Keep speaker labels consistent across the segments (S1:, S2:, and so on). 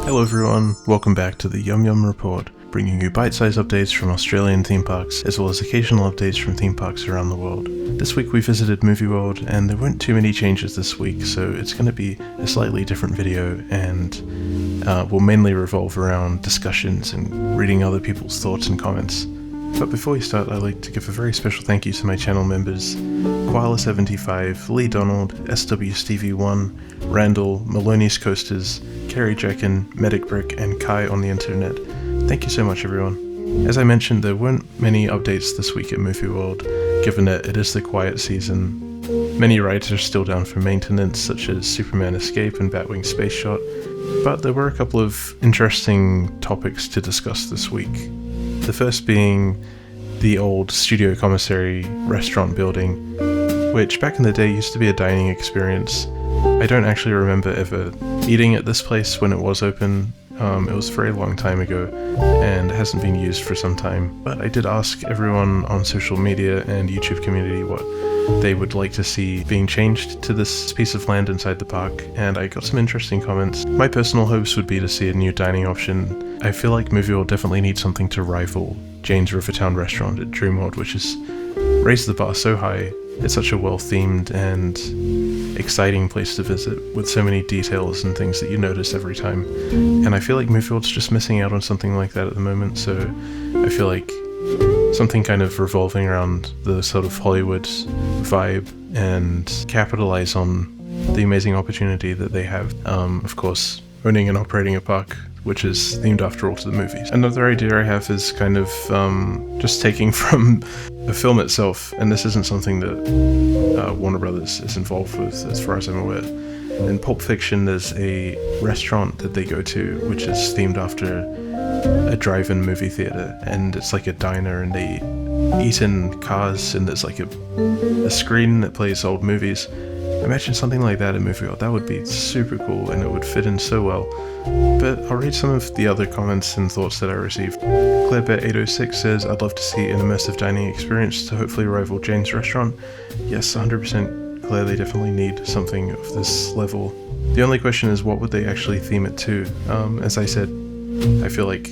S1: Hello everyone, welcome back to the Yum Yum Report, bringing you bite-sized updates from Australian theme parks, as well as occasional updates from theme parks around the world. This week we visited Movie World, and there weren't too many changes this week, so it's going to be a slightly different video, and will mainly revolve around discussions and reading other people's thoughts and comments. But before we start, I'd like to give a very special thank you to my channel members, Koala75, Lee Donald, SWStevie1, Randall, Maloney's Coasters, Kerry Jekin, Medic Brick, and Kai on the internet. Thank you so much everyone. As I mentioned, there weren't many updates this week at Movie World, given that it is the quiet season. Many rides are still down for maintenance, such as Superman Escape and Batwing Space Shot, but there were a couple of interesting topics to discuss this week. The first being the old Studio Commissary restaurant building, which back in the day used to be a dining experience. I don't actually remember ever eating at this place when it was open. It was a very long time ago and it hasn't been used for some time, but I did ask everyone on social media and YouTube community what they would like to see being changed to this piece of land inside the park, and I got some interesting comments. My personal hopes would be to see a new dining option. I feel like Movie World definitely needs something to rival Jane's Rivertown restaurant at Dream World, which has raised the bar so high. It's such a well-themed and exciting place to visit, with so many details and things that you notice every time. And I feel like Movie World's just missing out on something like that at the moment, so I feel like something kind of revolving around the sort of Hollywood vibe and capitalize on the amazing opportunity that they have. Of course, owning and operating a park which is themed after all to the movies. Another idea I have is kind of just taking from the film itself, and this isn't something that Warner Brothers is involved with as far as I'm aware. In Pulp Fiction there's a restaurant that they go to which is themed after a drive-in movie theater, and it's like a diner and they eat in cars and there's like a screen that plays old movies. Imagine something like that in Movie World. That would be super cool and it would fit in so well. But I'll read some of the other comments and thoughts that I received. ClareBear806 says, I'd love to see an immersive dining experience to hopefully rival Jane's restaurant. Yes, 100% Claire, they definitely need something of this level. The only question is, what would they actually theme it to? As I said, I feel like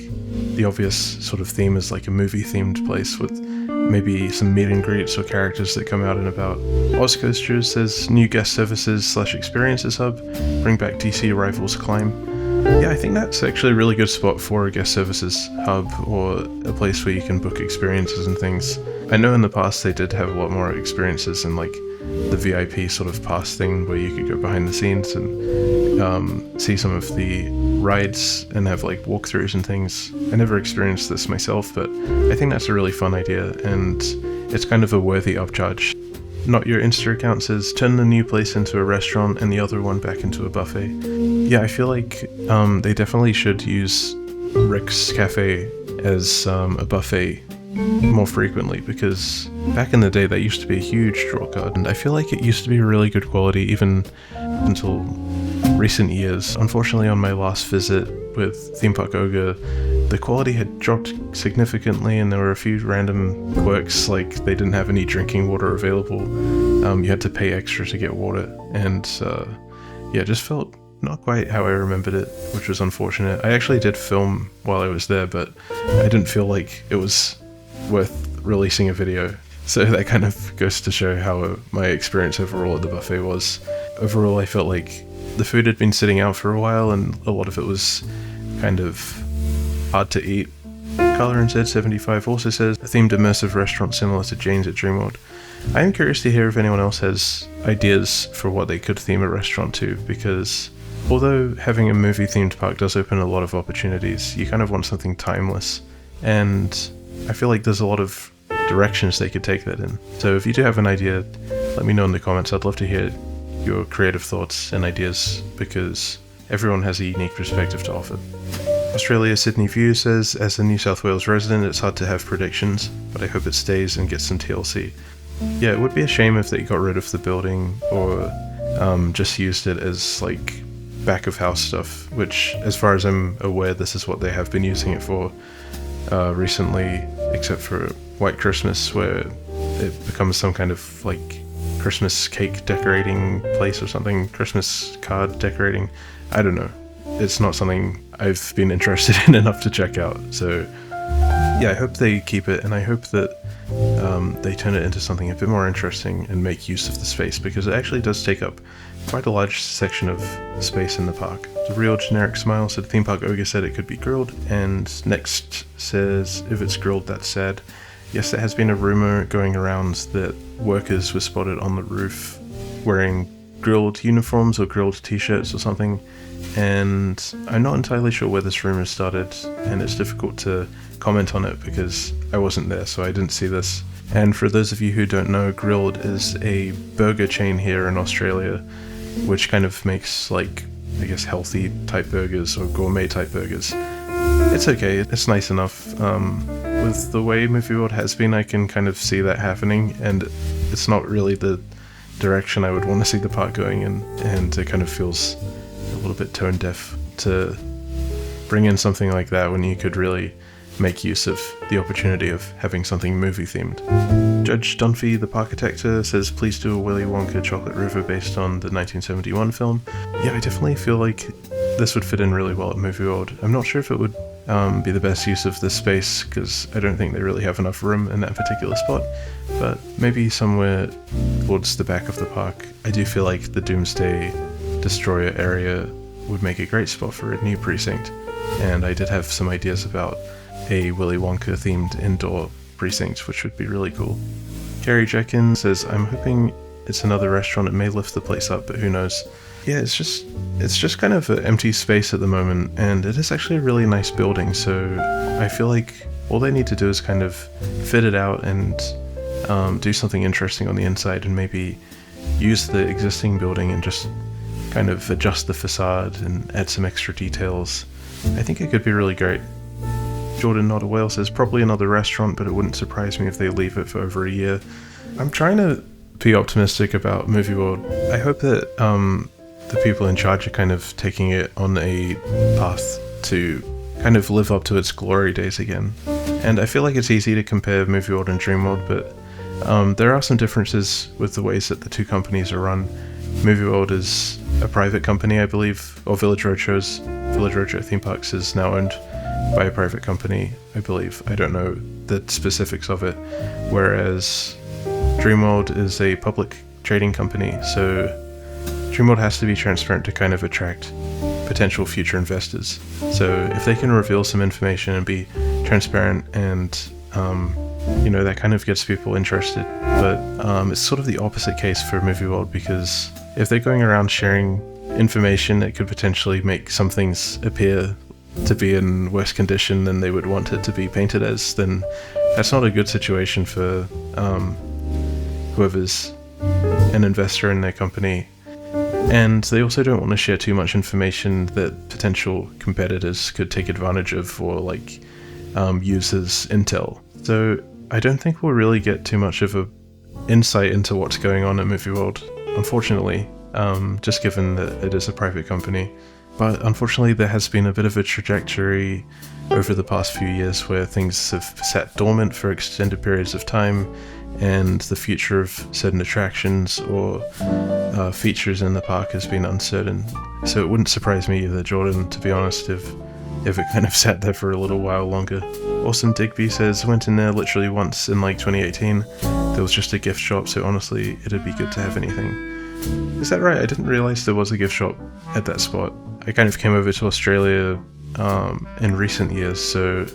S1: the obvious sort of theme is like a movie themed place with maybe some meet and greets or characters that come out and about. Ozcoasters says, new guest services / experiences hub, bring back DC Rivals Climb. Yeah, I think that's actually a really good spot for a guest services hub or a place where you can book experiences and things. I know in the past they did have a lot more experiences in like the VIP sort of pass thing where you could go behind the scenes and see some of the rides and have like walkthroughs and things. I never experienced this myself, but I think that's a really fun idea and it's kind of a worthy upcharge. Not Your Insta account says, turn the new place into a restaurant and the other one back into a buffet. Yeah, I feel like they definitely should use Rick's Cafe as a buffet more frequently, because back in the day that used to be a huge draw card and I feel like it used to be really good quality even until recent years. Unfortunately, on my last visit with Theme Park Ogre, the quality had dropped significantly and there were a few random quirks, like they didn't have any drinking water available. You had to pay extra to get water, and yeah, it just felt not quite how I remembered it, which was unfortunate. I actually did film while I was there, but I didn't feel like it was worth releasing a video. So that kind of goes to show how my experience overall at the buffet was. Overall, I felt like the food had been sitting out for a while and a lot of it was kind of hard to eat. Color Z75 also says, a themed immersive restaurant similar to Jane's at Dreamworld. I am curious to hear if anyone else has ideas for what they could theme a restaurant to, because although having a movie themed park does open a lot of opportunities, you kind of want something timeless, and I feel like there's a lot of directions they could take that in. So if you do have an idea, let me know in the comments. I'd love to hear your creative thoughts and ideas, because everyone has a unique perspective to offer. Australia Sydney View says, as a New South Wales resident, it's hard to have predictions, but I hope it stays and gets some TLC. Yeah, it would be a shame if they got rid of the building or just used it as like back of house stuff, which as far as I'm aware this is what they have been using it for recently, except for White Christmas, where it becomes some kind of like Christmas cake decorating place or something, Christmas card decorating, I don't know. it's not something I've been interested in enough to check out. So yeah, I hope they keep it, and I hope that they turn it into something a bit more interesting and make use of the space, because it actually does take up quite a large section of space in the park. The real generic smile said theme park ogre said it could be grilled, and next says if it's grilled that's sad. Yes, there has been a rumor going around that workers were spotted on the roof wearing grilled uniforms or grilled t-shirts or something, and I'm not entirely sure where this rumor started, and it's difficult to comment on it because I wasn't there, so I didn't see this. And for those of you who don't know, Grilled is a burger chain here in Australia, which kind of makes, like, I guess healthy type burgers or gourmet type burgers. It's okay, it's nice enough. With the way Movie World has been, I can kind of see that happening, and it's not really the direction I would want to see the park going in, and it kind of feels a little bit tone deaf to bring in something like that when you could really make use of the opportunity of having something movie themed. Judge Dunphy, the parkitector, says please do a Willy Wonka Chocolate River based on the 1971 film. Yeah, I definitely feel like this would fit in really well at Movie World. I'm not sure if it would be the best use of this space, because I don't think they really have enough room in that particular spot, but maybe somewhere towards the back of the park. I do feel like the Doomsday Destroyer area would make a great spot for a new precinct, and I did have some ideas about a Willy Wonka themed indoor precinct, which would be really cool. Carrie Jenkins says, I'm hoping it's another restaurant, it may lift the place up, but who knows. Yeah, it's just kind of an empty space at the moment, and it is actually a really nice building, so I feel like all they need to do is kind of fit it out and do something interesting on the inside, and maybe use the existing building and just kind of adjust the facade and add some extra details. I think it could be really great. Jordan Not a Whale says probably another restaurant, but it wouldn't surprise me if they leave it for over a year. I'm trying to be optimistic about Movie World. I hope that the people in charge are kind of taking it on a path to kind of live up to its glory days again. And I feel like it's easy to compare Movie World and Dream World, but there are some differences with the ways that the two companies are run. Movie World is a private company, I believe, or Village Roadshow Theme Parks is now owned by a private company, I believe. I don't know the specifics of it. Whereas Dreamworld is a public trading company, so Dreamworld has to be transparent to kind of attract potential future investors. So if they can reveal some information and be transparent, and that kind of gets people interested. But it's sort of the opposite case for Movie World, because if they're going around sharing information, it could potentially make some things appear to be in worse condition than they would want it to be painted as. Then that's not a good situation for whoever's an investor in their company. And they also don't want to share too much information that potential competitors could take advantage of, or use as intel. So I don't think we'll really get too much of a insight into what's going on at Movie World, unfortunately, just given that it is a private company. But unfortunately there has been a bit of a trajectory over the past few years where things have sat dormant for extended periods of time, and the future of certain attractions or features in the park has been uncertain. So it wouldn't surprise me either, Jordan, to be honest, if it kind of sat there for a little while longer. Awesome Digby says, went in there literally once in 2018. There was just a gift shop, so honestly it'd be good to have anything. Is that right? I didn't realise there was a gift shop at that spot. I kind of came over to Australia in recent years, so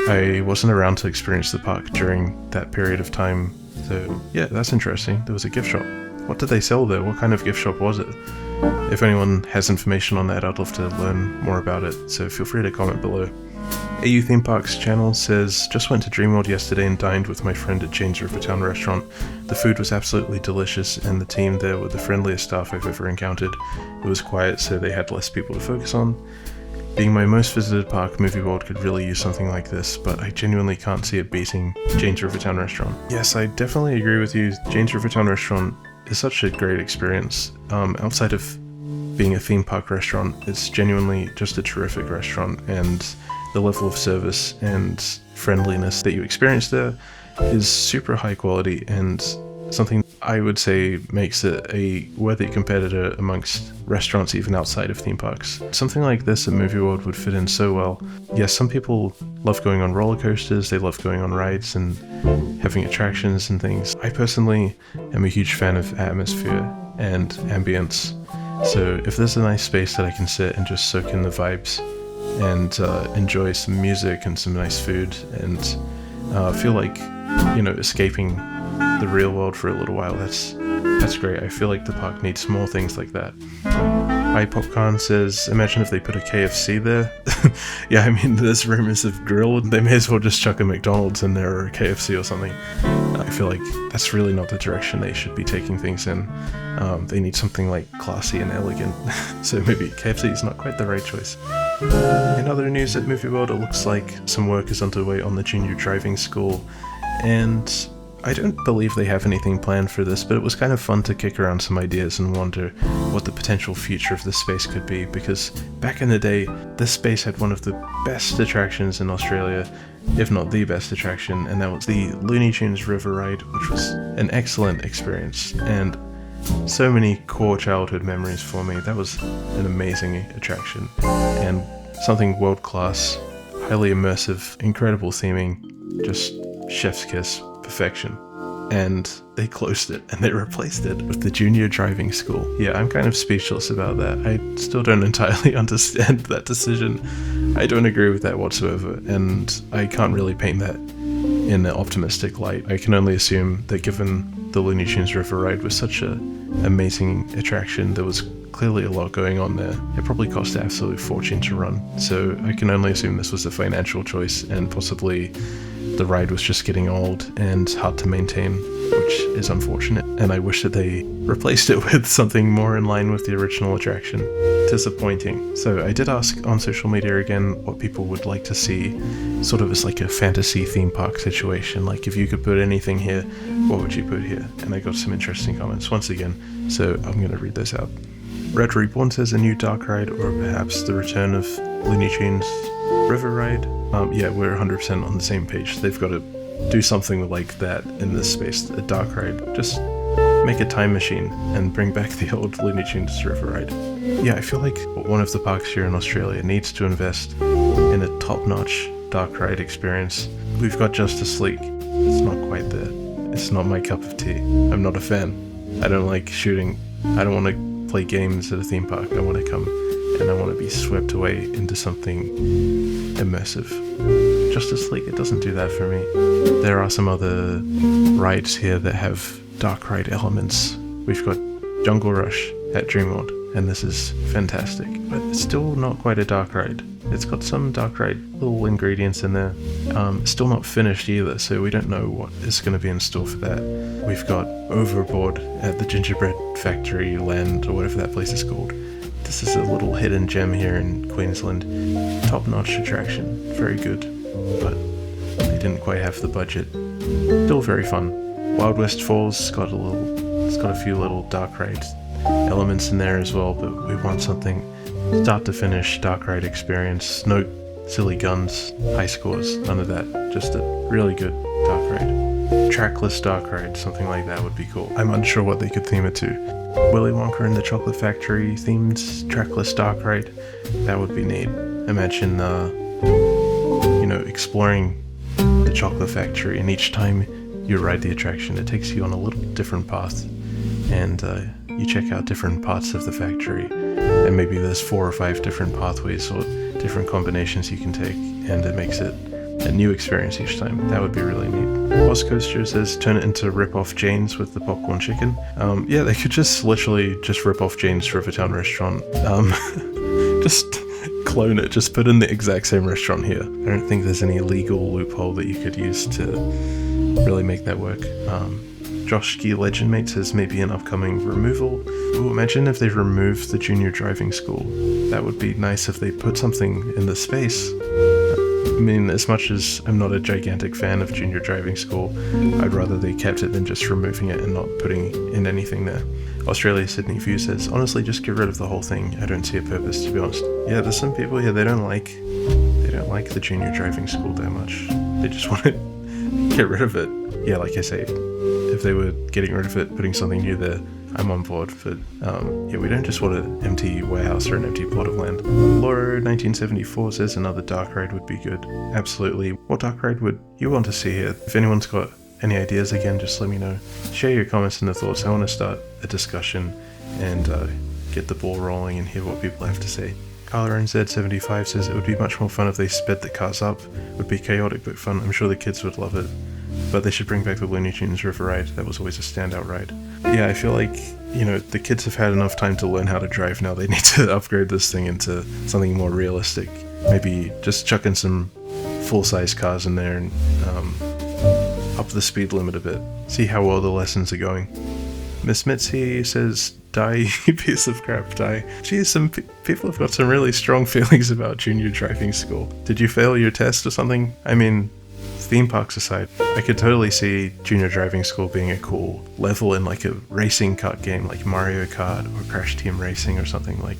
S1: I wasn't around to experience the park during that period of time. So yeah, that's interesting. There was a gift shop. What did they sell there? What kind of gift shop was it? If anyone has information on that, I'd love to learn more about it, so feel free to comment below. AU Theme Parks channel says, just went to Dreamworld yesterday and dined with my friend at Jane's Rivertown restaurant. The food was absolutely delicious, and the team there were the friendliest staff I've ever encountered. It was quiet, so they had less people to focus on. Being my most visited park, Movie World could really use something like this, but I genuinely can't see it beating Jane's Rivertown restaurant. Yes, I definitely agree with you. Jane's Rivertown restaurant is such a great experience. Outside of being a theme park restaurant, it's genuinely just a terrific restaurant, and the level of service and friendliness that you experience there is super high quality, and something I would say makes it a worthy competitor amongst restaurants even outside of theme parks. Something like this at Movie World would fit in so well. Yes, some people love going on roller coasters, they love going on rides and having attractions and things. I personally am a huge fan of atmosphere and ambience. So if there's a nice space that I can sit and just soak in the vibes and enjoy some music and some nice food and feel like, escaping the real world for a little while, that's great. I feel like the park needs more things like that. Hi Popcorn says, imagine if they put a KFC there. Yeah, I mean, there's rumors of grill. They may as well just chuck a McDonald's in there or a KFC or something. I feel like that's really not the direction they should be taking things in. They need something like classy and elegant. So maybe KFC is not quite the right choice. In other news at Movie World, it looks like some work is underway on the junior driving school, and I don't believe they have anything planned for this, but it was kind of fun to kick around some ideas and wonder what the potential future of this space could be, because back in the day, this space had one of the best attractions in Australia, if not the best attraction, and that was the Looney Tunes River Ride, which was an excellent experience, and so many core childhood memories for me. That was an amazing attraction, and something world-class, highly immersive, incredible theming, just chef's kiss. Perfection. And they closed it and they replaced it with the junior driving school. Yeah, I'm kind of speechless about that. I still don't entirely understand that decision. I don't agree with that whatsoever, and I can't really paint that in an optimistic light. I can only assume that given the Looney Tunes River Ride was such an amazing attraction, there was clearly a lot going on there. It probably cost an absolute fortune to run, so I can only assume this was a financial choice, and possibly the ride was just getting old and hard to maintain, which is unfortunate, and I wish that they replaced it with something more in line with the original attraction. Disappointing. So I did ask on social media again what people would like to see, sort of as like a fantasy theme park situation, like if you could put anything here, what would you put here? And I got some interesting comments once again, so I'm going to read those out. Red Reborn says a new dark ride, or perhaps the return of Looney Tunes River Ride. Yeah, we're 100% on the same page. They've got to do something like that in this space, a dark ride. Just make a time machine and bring back the old Looney Tunes River Ride. Yeah, I feel like one of the parks here in Australia needs to invest in a top-notch dark ride experience. We've got Justice League. It's not quite there. It's not my cup of tea. I'm not a fan. I don't like shooting. I don't want to play games at a theme park. I want to come and I want to be swept away into something immersive. Justice League, it doesn't do that for me. There are some other rides here that have dark ride elements. We've got Jungle Rush at Dreamworld, and this is fantastic, but it's still not quite a dark ride. It's got some dark ride little ingredients in there. Still not finished either, so we don't know what is going to be in store for that. We've got Overboard at the Gingerbread Factory Land, or whatever that place is called. This is a little hidden gem here in Queensland. Top-notch attraction, very good, but they didn't quite have the budget. Still very fun. Wild West Falls it's got a few little dark ride elements in there as well, but we want something start to finish dark ride experience. No silly guns, high scores, none of that. Just a really good dark ride. Trackless dark ride, something like that would be cool. I'm unsure what they could theme it to. Willy Wonka and the Chocolate Factory themed trackless dark ride, that would be neat. Imagine, exploring the Chocolate Factory, and each time you ride the attraction, it takes you on a little different path, and you check out different parts of the factory, and maybe there's 4 or 5 different pathways or different combinations you can take, and it makes it a new experience each time. That would be really neat. Ozcoaster says turn it into rip-off Jane's with the popcorn chicken. Yeah, they could just literally just rip off Jane's Rivertown restaurant. Just clone it, just put in the exact same restaurant here. I don't think there's any legal loophole that you could use to really make that work. Josh Ski Legend Mate says maybe an upcoming removal. Ooh, imagine if they removed the junior driving school. That would be nice if they put something in the space. I mean, as much as I'm not a gigantic fan of junior driving school, I'd rather they kept it than just removing it and not putting in anything there. Australia Sydney View says, honestly, just get rid of the whole thing. I don't see a purpose, to be honest. Yeah, there's some people here, they don't like the junior driving school that much. They just want to get rid of it. Yeah, like I say, if they were getting rid of it, putting something new there, I'm on board. But yeah, we don't just want an empty warehouse or an empty plot of land. Laura1974 says another dark ride would be good. Absolutely. What dark ride would you want to see here? If anyone's got any ideas, again, just let me know. Share your comments and the thoughts. I want to start a discussion and get the ball rolling and hear what people have to say. Carla NZ75 says it would be much more fun if they sped the cars up. It would be chaotic but fun. I'm sure the kids would love it. But they should bring back the Looney Tunes River Ride. That was always a standout ride. Yeah, I feel like, you know, the kids have had enough time to learn how to drive now. They need to upgrade this thing into something more realistic. Maybe just chuck in some full-size cars in there and up the speed limit a bit. See how well the lessons are going. Miss Mitzi says, die, you piece of crap, die. Geez, some people have got some really strong feelings about junior driving school. Did you fail your test or something? I mean, theme parks aside, I could totally see junior driving school being a cool level in like a racing kart game like Mario Kart or Crash Team Racing or something, like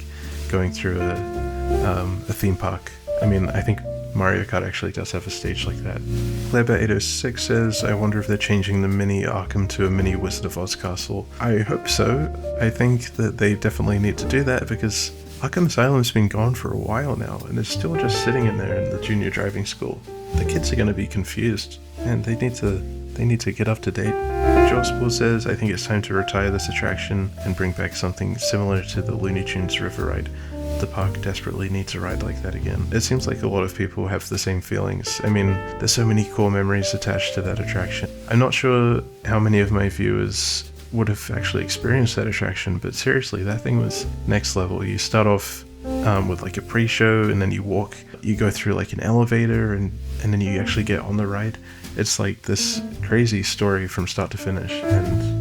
S1: going through a theme park. I mean, I think Mario Kart actually does have a stage like that. Clairebear806 says, I wonder if they're changing the mini Arkham to a mini Wizard of Oz castle. I hope so. I think that they definitely need to do that because Arkham Asylum's been gone for a while now and it's still just sitting in there in the junior driving school. The kids are going to be confused and they need to get up to date. Josport says, I think it's time to retire this attraction and bring back something similar to the Looney Tunes River Ride. The park desperately needs a ride like that again. It seems like a lot of people have the same feelings. I mean, there's so many core memories attached to that attraction. I'm not sure how many of my viewers would have actually experienced that attraction, but seriously, that thing was next level. You start off with like a pre-show and then you go through like an elevator and then you actually get on the ride. It's like this crazy story from start to finish and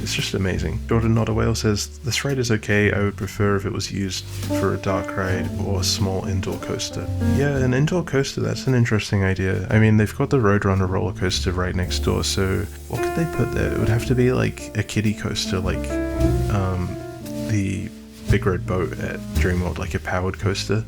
S1: it's just amazing. Jordan Not a Whale says, this ride is okay, I would prefer if it was used for a dark ride or a small indoor coaster. Yeah, an indoor coaster, that's an interesting idea. I mean, they've got the Roadrunner roller coaster right next door, so what could they put there? It would have to be like a kiddie coaster, like the Big Red Boat at Dreamworld, like a powered coaster.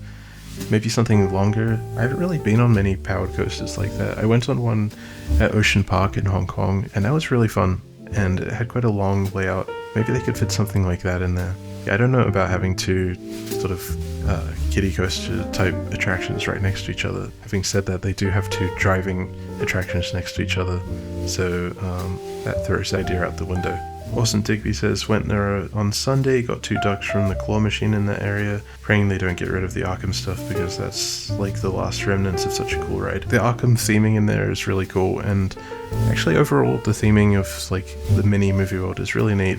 S1: Maybe something longer. I haven't really been on many powered coasters like that. I went on one at Ocean Park in Hong Kong, and that was really fun. And it had quite a long layout. Maybe they could fit something like that in there. Yeah, I don't know about having two sort of kiddie coaster type attractions right next to each other. Having said that, they do have two driving attractions next to each other, so that throws the idea out the window. Austin Digby says, went there on Sunday, got 2 ducks from the claw machine in that area, praying they don't get rid of the Arkham stuff because that's like the last remnants of such a cool ride. The Arkham theming in there is really cool, and actually overall the theming of like the mini movie world is really neat.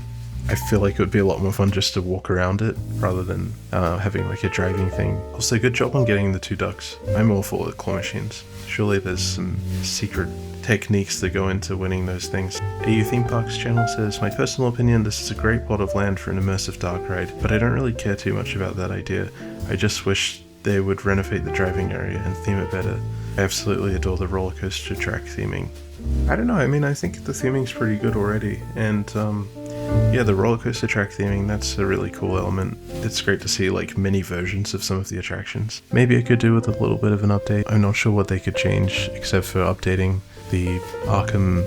S1: I feel like it would be a lot more fun just to walk around it rather than having like a driving thing. Also, good job on getting the 2 ducks. I'm all for the claw machines. Surely there's some secret techniques that go into winning those things. AU Theme Parks channel says, my personal opinion, this is a great plot of land for an immersive dark ride, but I don't really care too much about that idea. I just wish they would renovate the driving area and theme it better. I absolutely adore the roller coaster track theming. I don't know, I mean, I think the theming's pretty good already, and yeah, the roller coaster track theming, that's a really cool element. It's great to see like mini versions of some of the attractions. Maybe it could do with a little bit of an update. I'm not sure what they could change except for updating the Arkham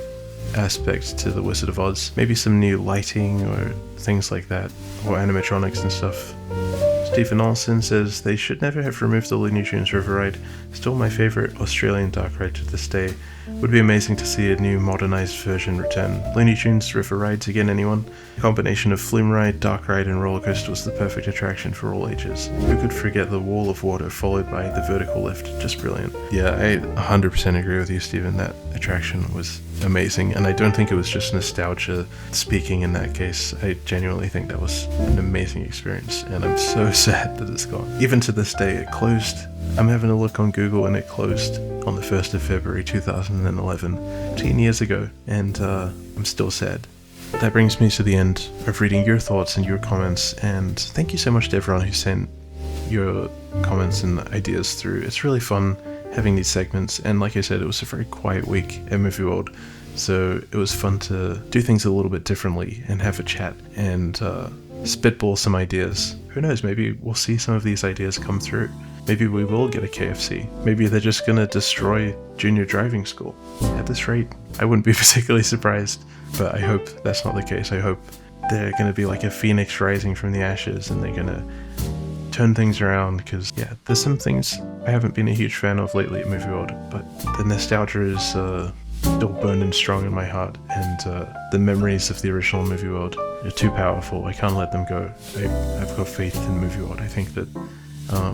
S1: aspect to the Wizard of Oz. Maybe some new lighting or things like that, or animatronics and stuff. Stephen Olsen says, they should never have removed the Looney Tunes River Ride. Still my favourite Australian dark ride to this day. Would be amazing to see a new modernised version return. Looney Tunes River Rides again, anyone? A combination of flume ride, dark ride and roller coaster was the perfect attraction for all ages. Who could forget the wall of water followed by the vertical lift? Just brilliant. Yeah, I 100% agree with you, Stephen. That attraction was amazing, and I don't think it was just nostalgia speaking in that case. I genuinely think that was an amazing experience, and I'm so sad that it's gone. Even to this day, it closed. I'm having a look on Google and it closed on the 1st of February 2011, 10 years ago, and I'm still sad. That brings me to the end of reading your thoughts and your comments, and thank you so much to everyone who sent your comments and ideas through. It's really fun having these segments, and like I said, it was a very quiet week at Movie World, so it was fun to do things a little bit differently and have a chat and spitball some ideas. Who knows, maybe we'll see some of these ideas come through. Maybe we will get a KFC. Maybe they're just gonna destroy junior driving school. At this rate, I wouldn't be particularly surprised, but I hope that's not the case. I hope they're gonna be like a phoenix rising from the ashes and they're gonna turn things around, because yeah, there's some things I haven't been a huge fan of lately at Movie World, but the nostalgia is still burning strong in my heart, and the memories of the original Movie World are too powerful. I can't let them go. I've got faith in Movie World. I think that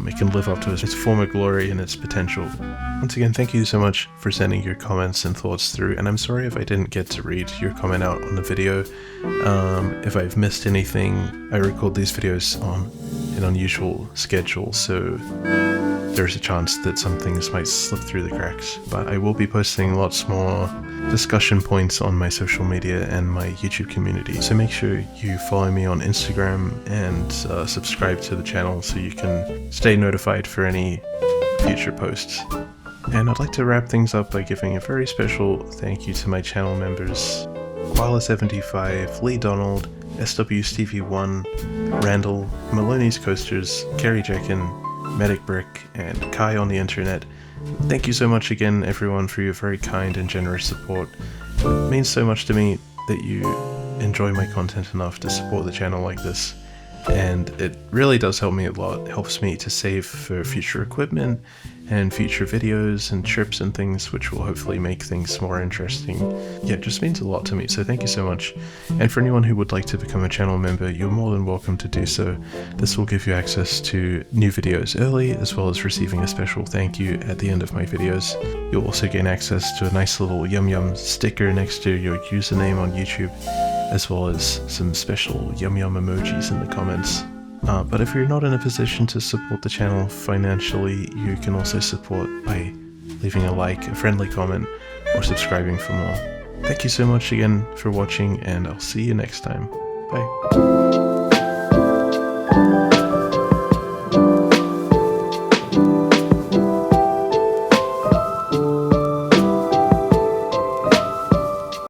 S1: it can live up to its former glory and its potential. Once again, thank you so much for sending your comments and thoughts through, and I'm sorry if I didn't get to read your comment out on the video. If I've missed anything, I record these videos on an unusual schedule, so there's a chance that some things might slip through the cracks. But I will be posting lots more discussion points on my social media and my YouTube community, so make sure you follow me on Instagram and subscribe to the channel so you can stay notified for any future posts. And I'd like to wrap things up by giving a very special thank you to my channel members: Koala75, Lee Donald, SW Stevie1, Randall, Maloney's Coasters, Kerry Jekin, Medic Brick, and Kai on the internet. Thank you so much again, everyone, for your very kind and generous support. It means so much to me that you enjoy my content enough to support the channel like this, and it really does help me a lot. It helps me to save for future equipment and future videos and trips and things, which will hopefully make things more interesting. Yeah, it just means a lot to me, so thank you so much. And for anyone who would like to become a channel member, you're more than welcome to do so. This will give you access to new videos early, as well as receiving a special thank you at the end of my videos. You'll also gain access to a nice little Yum Yum sticker next to your username on YouTube, as well as some special Yum Yum emojis in the comments. But if you're not in a position to support the channel financially, you can also support by leaving a like, a friendly comment, or subscribing for more. Thank you so much again for watching, and I'll see you next time. Bye.